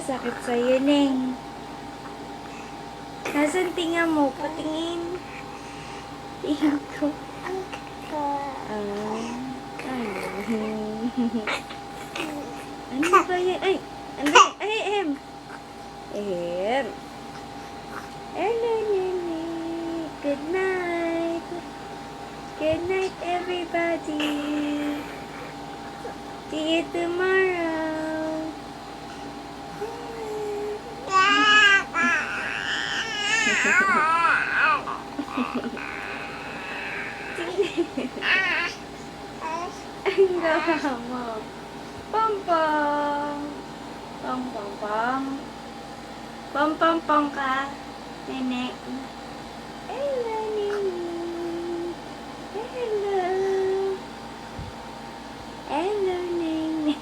masakit sa'yo, Neng? Nasaan tinga mo? Patingin. Tingin ko. Ano ba yan? Ay! Ano ba? Ay, Ehem! Ehem! Hello, Nene! Good night! Good night, everybody! See you tomorrow! Ang gawa mo. Pom-pom. Pom-pom-pom. Pom-pom-pom ka. Nene. Hello, Nene. Hello. Hello, Nene.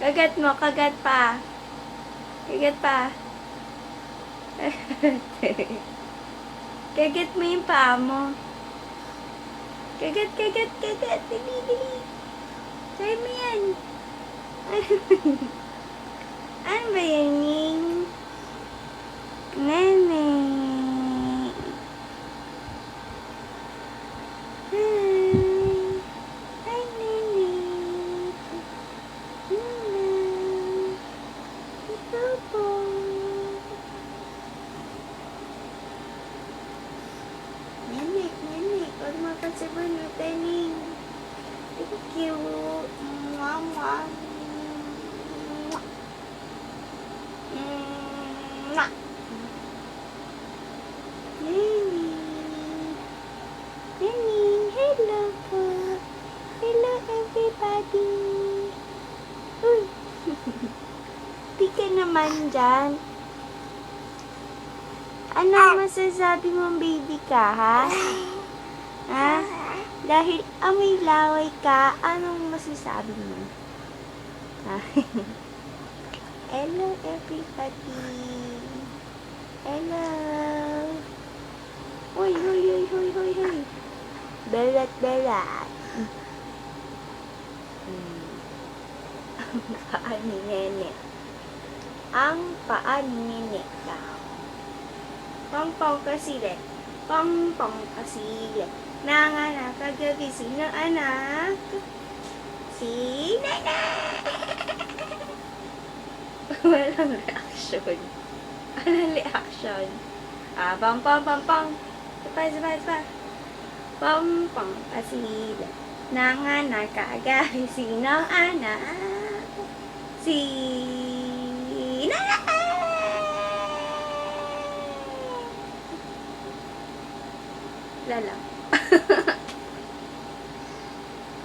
Kagat mo. Kagat pa. Kagat pa. Kagat mo yung paa mo. Kagat, kagat, kagat. Dali, dali. Try mo yan. Ano ba yan, Ning? Nene. Hi, Nene. Ito po. Nene, Nene. Huwag mapasabon mo, Tening. Thank you. Mwah, mwah. Mwah. Nene. Nene, hello po. Hello, everybody. Uy. Di ka naman dyan. Ano masasabi mong baby ka, ha? Ha? Dahil amoy laway ka, anong masasabi mo? Ha? Hello, everybody. Hello. Hoy, hoy, hoy, hoy, hoy, hoy. Belat, belat. Ang paa ni Nene. Ang paa ni Nene daw. Pong-pong kasile. Pong-pong kasile. Nanganak kagabi. Sino anak? Si Nene! Walang reaction. Walang reaction. Pong-pong, pong-pong. Sapa, sapa, sapa. Pong-pong kasile. Nanganak kagabi. Sino anak? Si Nene! Lala.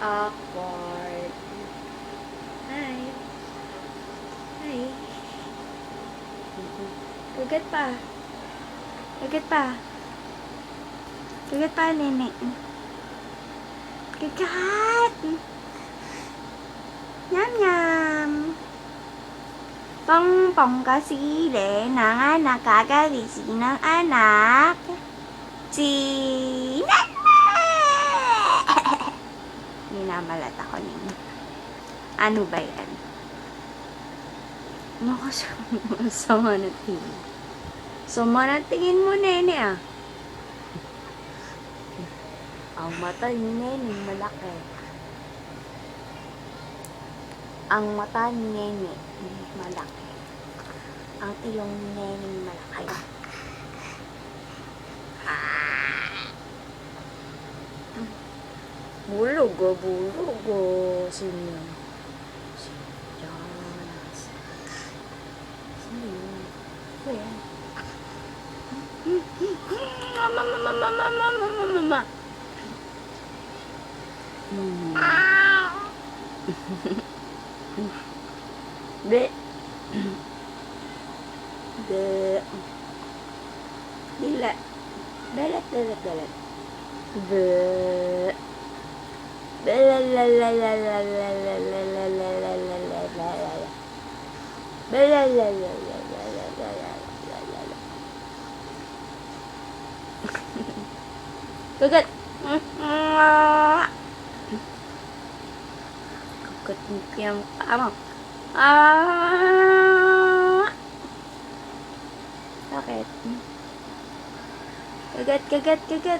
Awkward. Hi. Hi. Kagat pa. Kagat pa. Kagat pa, Nene. Kagat! Nyam, nyam. Pong-pong kasile. Nanganak kagabi. Sinong anak? Si Nene! Minamalat ako ninyo. Ano ba yan? Sama na tingin. Sama na tingin mo, Nene, ah. Ang mata ni Nene malaki. Ang mata ni Nene malaki. Ang ilong ni Nene malaki. Bulog, oh, bulog, oh. Sino yun? Si Jonas. Sino yun? Ito yan. Mama. Be. Be. Dila. Dalat. Be. Kagat. Kagat mo yung paa mo. Ah! Bakit? Kagat, kagat, kagat.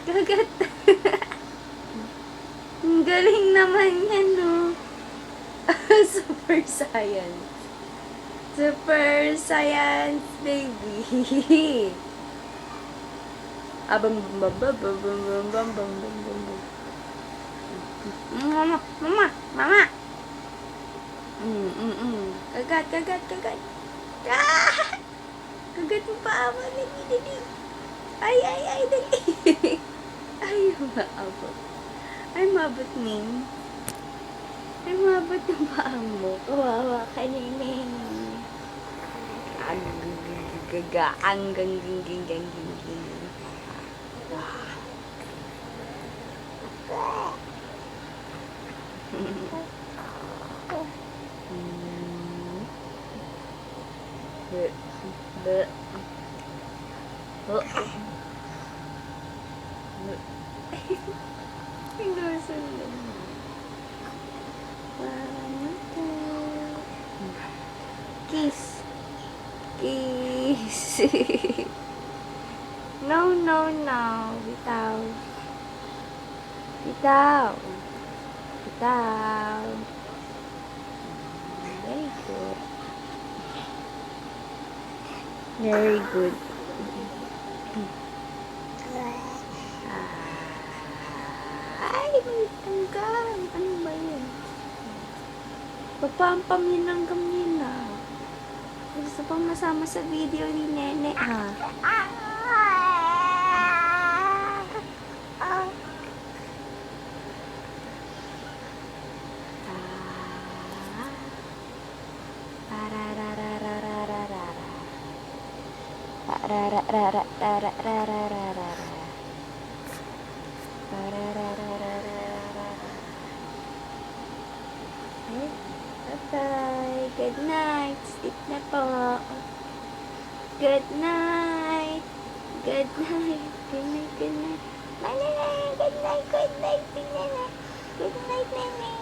Kagat. Ang galing naman yan, no? Super science. Super science, baby. Bam bam bam bam bam bam bam bam bam bam bam. Mama, mama, mama. Kagat, kagat, kagat. Ah! Kagat mo pa, ama. Dali, dali. Ay, ay, ay, dali. Ay, maabot. Ay, maabot, Ning. Ay, maabot yung paa mo. Kawawa ka, Ning. Ang gaga, ang gang. Kiss. Kiss. No, no, no. Bitaw. Bitaw. Bitaw. Very good. Very good. Ay, may tanggal. Ano ba yun? Papampam yun ang gamin na. Gusto pang masama sa video ni Nene, ha? Bye-bye. Good night. Sleep na po. Good night. Good night. Good night, good night. Good night, good night, good night, good night, good night, Nene.